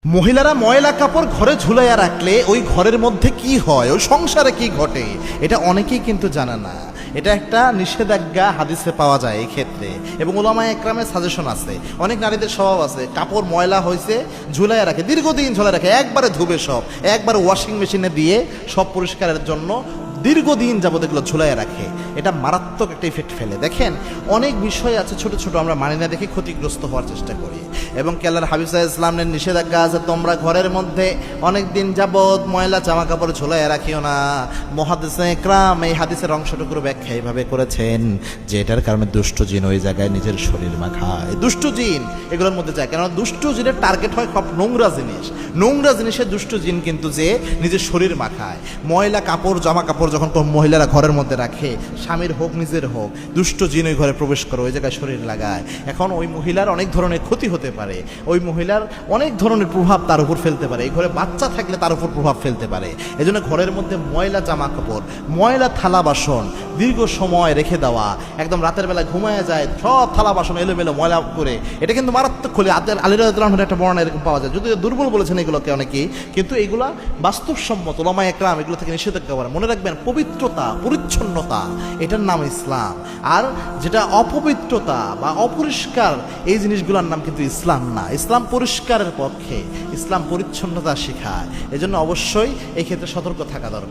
মহিলারা ময়লা কাপড় ঘরে ঝুলাইয়া রাখলে ওই ঘরের মধ্যে কি হয়, ওই সংসারে কি ঘটে, এটা অনেকেই কিন্তু জানে না। এটা একটা নিষেধাজ্ঞা হাদিসে পাওয়া যায় এই ক্ষেত্রে, এবং উলামায়ে একরামের সাজেশন আছে। অনেক নারীদের স্বভাব আছে, কাপড় ময়লা হয়েছে ঝুলাইয়া রাখে, দীর্ঘদিন ঝুলাই রাখে, একবারে ধুবে সব, একবারে ওয়াশিং মেশিনে দিয়ে সব পরিষ্কারের জন্য দীর্ঘদিন যাবত এগুলো ঝুলাইয়া রাখে। এটা মারাত্মক একটা ইফেক্ট ফেলে। দেখেন, অনেক বিষয় আছে ছোট ছোট, আমরা মানি না দেখে ক্ষতিগ্রস্ত হওয়ার চেষ্টা করি। এবং আল্লাহর হাবিব সাল্লাল্লাহু আলাইহি ওয়াসাল্লামের নিষেধাজ্ঞা আছে, তোমরা ঘরের মধ্যে অনেক দিন যাবত ময়লা জামা কাপড় ঝুলাইয়া রাখিও না। মুহাদ্দিসে ইকরাম এই হাদিসের অংশটুকুর ব্যাখ্যা এইভাবে করেছেন যে এটার কারণে দুষ্ট জিন ওই জায়গায় নিজের শরীর মাখায়। দুষ্ট জিন এগুলোর মধ্যে যায়, কেননা দুষ্ট জিনের টার্গেট হয় সব নোংরা জিনিস। নোংরা জিনিসের দুষ্ট জিন কিন্তু যে নিজের শরীর মাখায়। ময়লা কাপড় জামা কাপড় যখন কোন মহিলারা ঘরের মধ্যে রাখে, স্বামীর হোক নিজের হোক, দুষ্ট জিন ওই ঘরে প্রবেশ করে ওই জায়গায় শরীর লাগায়। এখন ওই মহিলার অনেক ধরনের ক্ষতি হতে পারে, ওই মহিলার অনেক ধরনের প্রভাব তার উপর ফেলতে পারে। এই ঘরে বাচ্চা থাকলে তার উপর প্রভাব ফেলতে পারে। এজন্য ঘরের মধ্যে ময়লা জামা কাপড়, ময়লা থালা বাসন দীর্ঘ সময় রেখে দেওয়া, একদম রাতের বেলা ঘুমায় যায় সব থালা বাসন এলোমেলো ময়লা করে, এটা কিন্তু মারাত্মক ক্ষতি। আলী রাদিয়াল্লাহু আনহুর একটা বর্ণনা এরকম পাওয়া যায়, যদিও দুর্বল বলেছেন এগুলোকে অনেকেই, কিন্তু এগুলা বাস্তবসম্মত। উলামায়ে একরাম এগুলো থেকে নিষেধাজ্ঞা করে। মনে রাখবেন, পবিত্রতা পরিচ্ছন্নতা এটার নাম ইসলাম, আর যেটা অপবিত্রতা বা অপরিষ্কার এই জিনিসগুলোর নাম কিন্তু ইসলাম না। ইসলাম পরিষ্কারের পক্ষে, ইসলাম পরিচ্ছন্নতা শেখায়। এজন্য অবশ্যই এই ক্ষেত্রে সতর্ক থাকা দরকার।